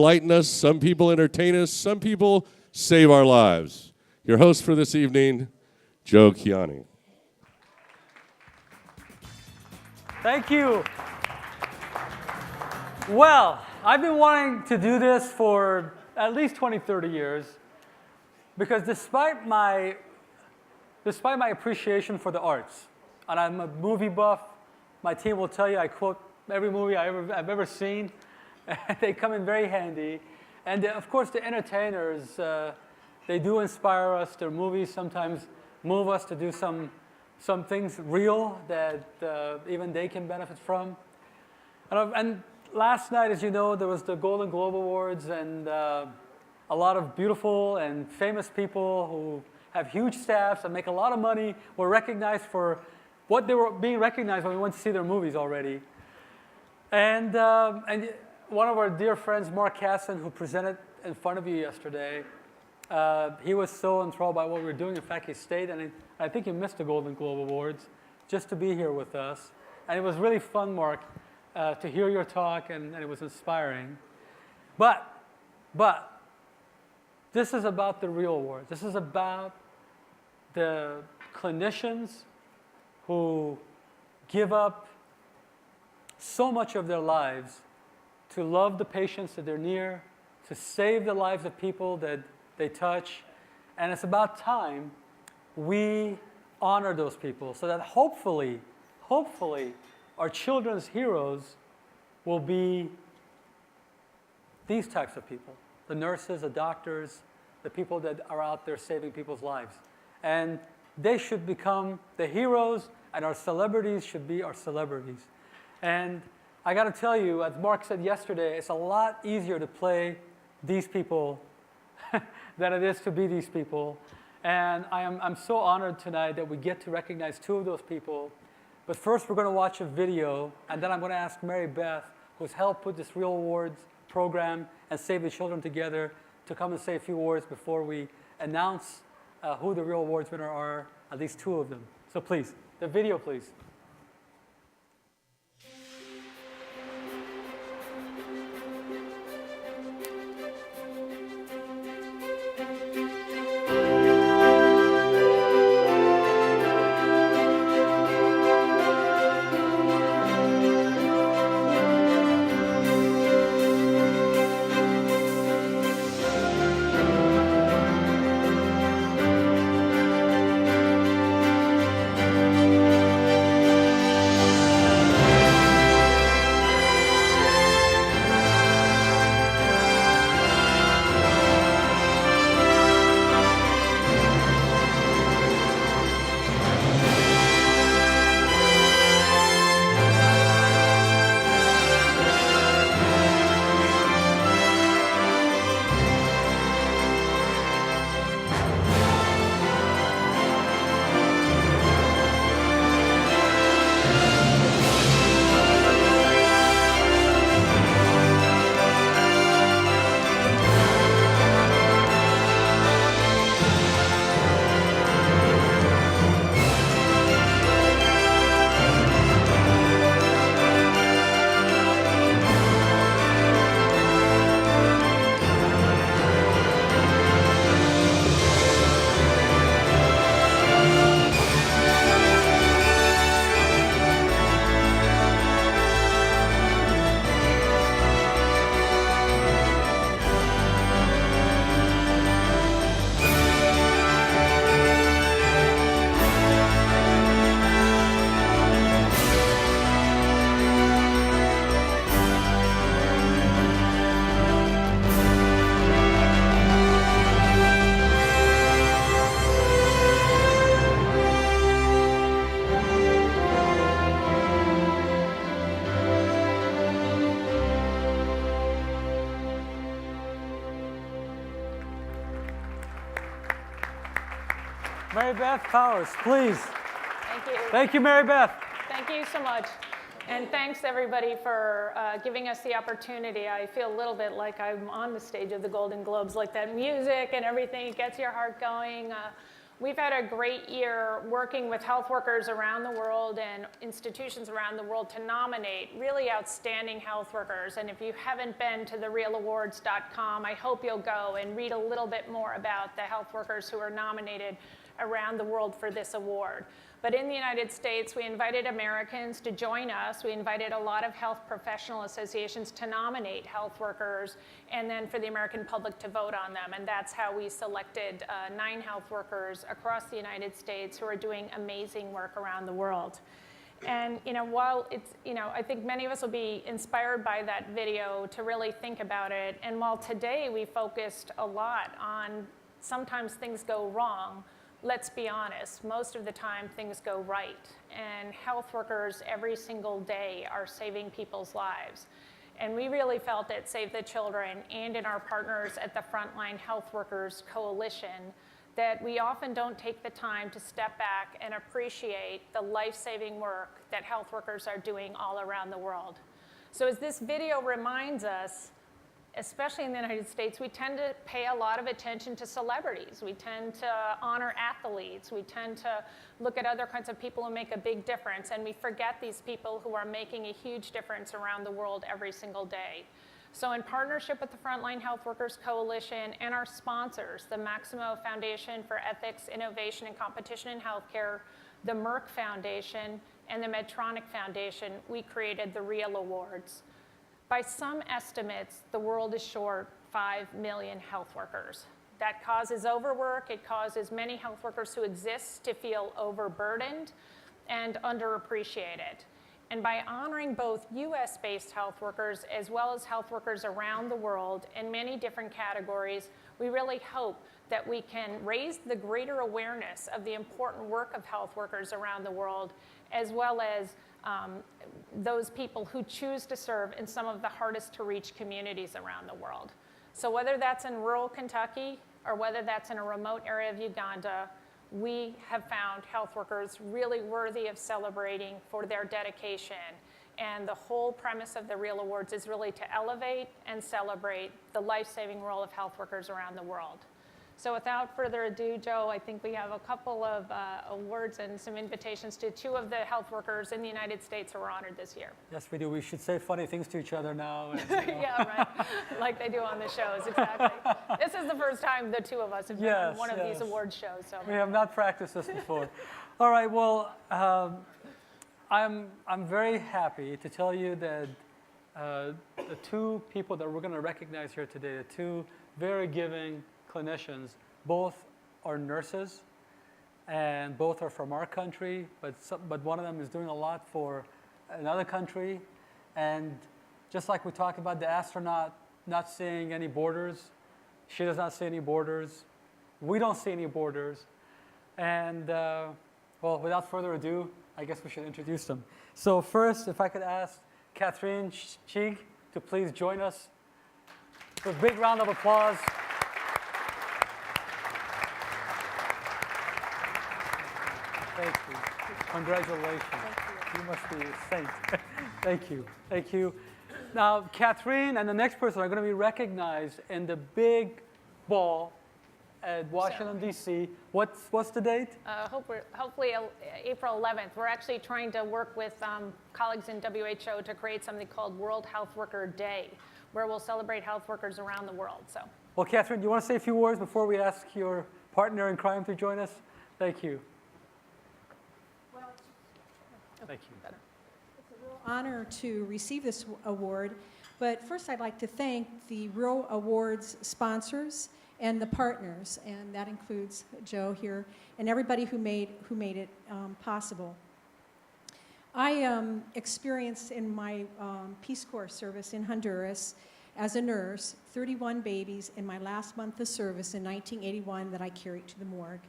enlighten us, some people entertain us, some people save our lives. Your host for this evening, Joe Kiani. Thank you. Well, I've been wanting to do this for at least 20, 30 years because despite my appreciation for the arts, and I'm a movie buff, my team will tell you I quote every movie I've ever seen, and they come in very handy. And of course, the entertainers, they do inspire us. Their movies sometimes move us to do some things real that even they can benefit from. And last night, as you know, there was the Golden Globe Awards, and a lot of beautiful and famous people who have huge staffs and make a lot of money were recognized for what they were being recognized when we went to see their movies already. And one of our dear friends, Mark Casson, who presented in front of you yesterday, he was so enthralled by what we were doing. In fact, he stayed, and I think he missed the Golden Globe Awards just to be here with us. And it was really fun, Mark, to hear your talk, and it was inspiring. But this is about the real awards. This is about the clinicians who give up so much of their lives to love the patients that they're near, to save the lives of people that they touch. And it's about time we honor those people so that hopefully, our children's heroes will be these types of people, the nurses, the doctors, the people that are out there saving people's lives. And they should become the heroes, and our celebrities should be our celebrities. And I got to tell you, as Mark said yesterday, it's a lot easier to play these people than it is to be these people. And I'm so honored tonight that we get to recognize two of those people. But first, we're going to watch a video, and then I'm going to ask Mary Beth, who's helped put this Real Awards program and Save the Children together, to come and say a few words before we announce who the Real Awards winner are, at least two of them. So please, the video, please. Mary Beth Powers, please. Thank you. Thank you, Mary Beth. Thank you so much. And thanks, everybody, for giving us the opportunity. I feel a little bit like I'm on the stage of the Golden Globes, like that music and everything. It gets your heart going. We've had a great year working with health workers around the world and institutions around the world to nominate really outstanding health workers. And if you haven't been to therealawards.com, I hope you'll go and read a little bit more about the health workers who are nominated around the world for this award. But in the United States, we invited Americans to join us. We invited a lot of health professional associations to nominate health workers, and then for the American public to vote on them. And that's how we selected 9 health workers across the United States who are doing amazing work around the world. And while it's, I think many of us will be inspired by that video to really think about it. And while today we focused a lot on sometimes things go wrong, let's be honest, most of the time things go right. And health workers every single day are saving people's lives. And we really felt at Save the Children and in our partners at the Frontline Health Workers Coalition that we often don't take the time to step back and appreciate the life-saving work that health workers are doing all around the world. So as this video reminds us, especially in the United States, we tend to pay a lot of attention to celebrities. We tend to honor athletes. We tend to look at other kinds of people who make a big difference, and we forget these people who are making a huge difference around the world every single day. So in partnership with the Frontline Health Workers Coalition and our sponsors, the Maximo Foundation for Ethics, Innovation, and Competition in Healthcare, the Merck Foundation, and the Medtronic Foundation, we created the Real Awards. By some estimates, the world is short 5 million health workers. That causes overwork. It causes many health workers who exist to feel overburdened and underappreciated. And by honoring both US-based health workers as well as health workers around the world in many different categories, we really hope that we can raise the greater awareness of the important work of health workers around the world, as well as those people who choose to serve in some of the hardest to reach communities around the world. So whether that's in rural Kentucky or whether that's in a remote area of Uganda, we have found health workers really worthy of celebrating for their dedication. And the whole premise of the Real Awards is really to elevate and celebrate the life-saving role of health workers around the world. So without further ado, Joe, I think we have a couple of awards and some invitations to 2 of the health workers in the United States who were honored this year. Yes, we do. We should say funny things to each other now. And, Yeah, right. Like they do on the shows, exactly. This is the first time the 2 of us have been on one of these award shows. So we have not practiced this before. All right, well, I'm very happy to tell you that the 2 people that we're going to recognize here today, the 2 very giving clinicians, both are nurses, and both are from our country, but one of them is doing a lot for another country. And just like we talked about the astronaut not seeing any borders, she does not see any borders. We don't see any borders. And well, without further ado, I guess we should introduce them. So first, if I could ask Kathryn Tschiegg to please join us with a big round of applause. Thank you. Congratulations. Thank you. You must be a saint. Thank you. Thank you. Now, Kathryn and the next person are going to be recognized in the big ball at Washington, D.C. What's the date? Hopefully April 11th. We're actually trying to work with colleagues in WHO to create something called World Health Worker Day, where we'll celebrate health workers around the world. So. Well, Kathryn, do you want to say a few words before we ask your partner in crime to join us? Thank you. Thank you. It's a real honor to receive this award, but first I'd like to thank the Real Awards sponsors and the partners, and that includes Joe here and everybody who made it possible. I experienced in my Peace Corps service in Honduras as a nurse 31 babies in my last month of service in 1981 that I carried to the morgue.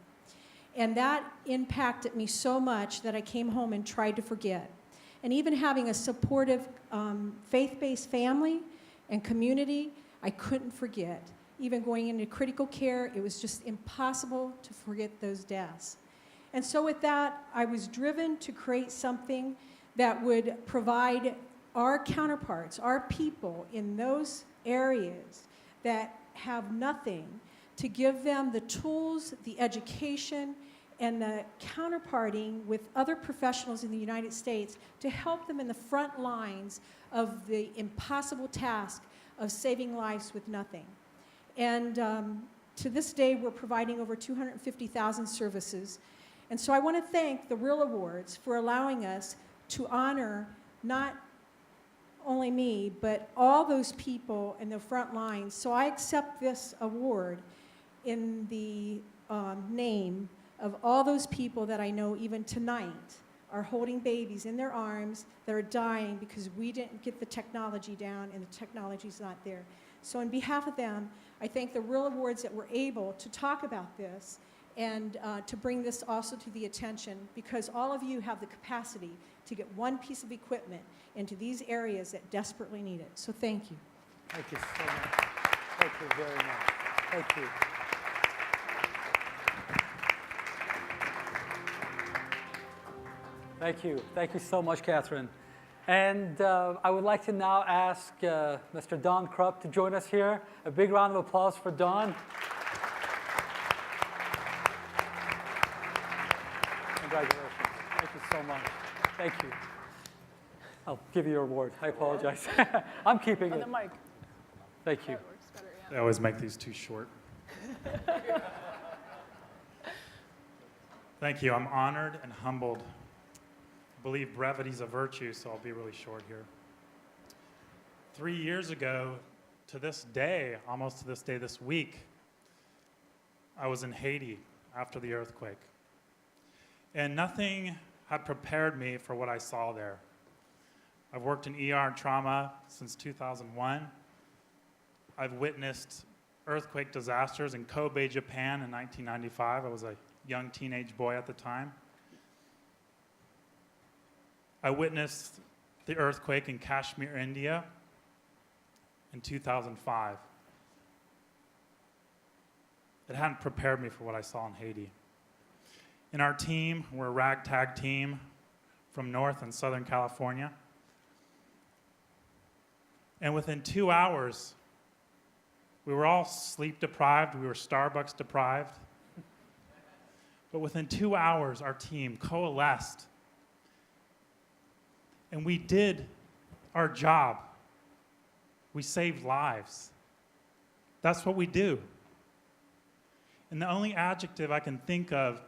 And that impacted me so much that I came home and tried to forget. And even having a supportive faith-based family and community, I couldn't forget. Even going into critical care, it was just impossible to forget those deaths. And so with that, I was driven to create something that would provide our counterparts, our people in those areas that have nothing, to give them the tools, the education, and the counterparting with other professionals in the United States to help them in the front lines of the impossible task of saving lives with nothing. And to this day, we're providing over 250,000 services. And so I want to thank the Real Awards for allowing us to honor not only me, but all those people in the front lines. So I accept this award in the name of all those people that I know even tonight are holding babies in their arms that are dying because we didn't get the technology down and the technology's not there. So on behalf of them, I thank the Real Awards that we're able to talk about this and to bring this also to the attention, because all of you have the capacity to get one piece of equipment into these areas that desperately need it. So thank you. Thank you so much. Thank you very much. Thank you. Thank you. Thank you so much, Kathryn. And I would like to now ask Mr. Don Kropp to join us here. A big round of applause for Don. Congratulations. Thank you so much. Thank you. I'll give you your award. I apologize. I'm keeping On it. the mic. Thank you. That works better, yeah. I always make these too short. Thank you. I'm honored and humbled. I believe brevity is a virtue, so I'll be really short here. 3 years ago, to this day, almost to this day this week, I was in Haiti after the earthquake. And nothing had prepared me for what I saw there. I've worked in ER and trauma since 2001. I've witnessed earthquake disasters in Kobe, Japan in 1995. I was a young teenage boy at the time. I witnessed the earthquake in Kashmir, India in 2005. It hadn't prepared me for what I saw in Haiti. In our team, we're a ragtag team from North and Southern California. And within 2 hours, we were all sleep deprived, we were Starbucks deprived. But within 2 hours, our team coalesced. And we did our job. We saved lives. That's what we do. And the only adjective I can think of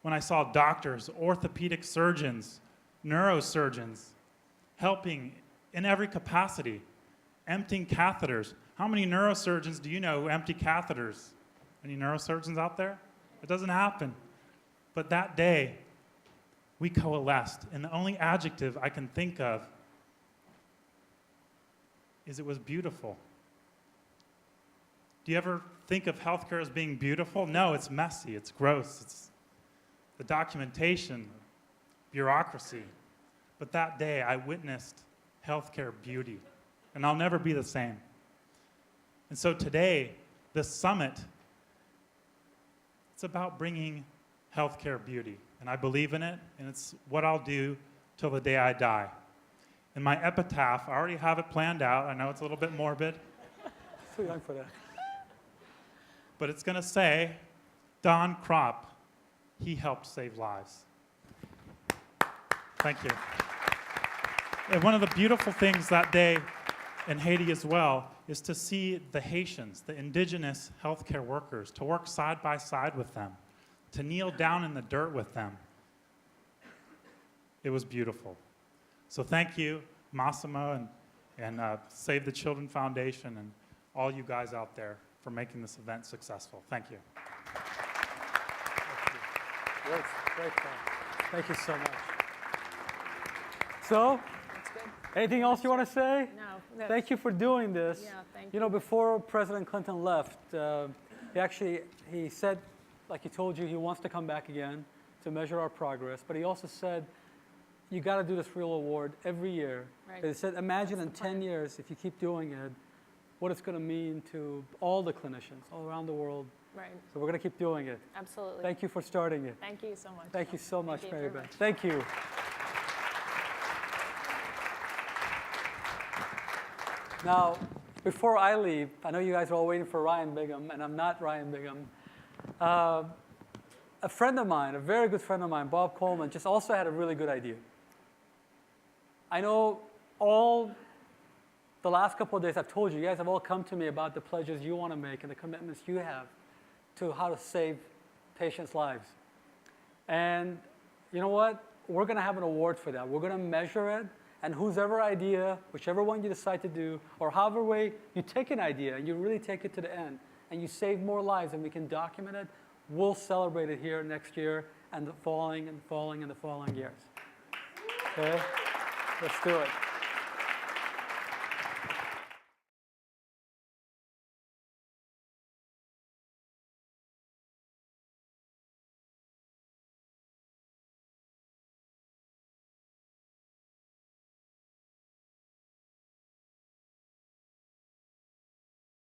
when I saw doctors, orthopedic surgeons, neurosurgeons, helping in every capacity, emptying catheters. How many neurosurgeons do you know who empty catheters? Any neurosurgeons out there? It doesn't happen. But that day, we coalesced, and the only adjective I can think of is it was beautiful. Do you ever think of healthcare as being beautiful? No, it's messy, it's gross, it's the documentation, bureaucracy. But that day, I witnessed healthcare beauty, and I'll never be the same. And so today, this summit, it's about bringing healthcare beauty. And I believe in it, and it's what I'll do till the day I die. In my epitaph, I already have it planned out. I know it's a little bit morbid. Too young for that. But it's going to say, Don Kropp, he helped save lives. Thank you. And one of the beautiful things that day in Haiti as well is to see the Haitians, the indigenous healthcare workers, to work side by side with them, to kneel down in the dirt with them. It was beautiful. So thank you, Massimo and Save the Children Foundation and all you guys out there for making this event successful. Thank you. Great, great fun. Thank you so much. So, That's good. anything else you want to say? No. Thank you for doing this. Yeah, thank You know, before President Clinton left, he said, like he told you, he wants to come back again to measure our progress. But he also said, you got to do this real award every year. Right. He said, imagine in That's the plan. 10 years, if you keep doing it, what it's going to mean to all the clinicians all around the world. Right. So we're going to keep doing it. Absolutely. Thank you for starting it. Thank you so much. Thank you so much, Thank you Mary very Beth. much. Thank you. Now, before I leave, I know you guys are all waiting for Ryan Bigham, and I'm not Ryan Bigham. A friend of mine, a very good friend of mine, Bob Coleman, just also had a really good idea. I know all the last couple of days I've told you, you guys have all come to me about the pledges you want to make and the commitments you have to how to save patients' lives. And you know what? We're going to have an award for that. We're going to measure it, and whosever idea, whichever one you decide to do, or however way you take an idea and you really take it to the end, and you save more lives and we can document it, we'll celebrate it here next year and the following and the following and the following years. Okay? Let's do it.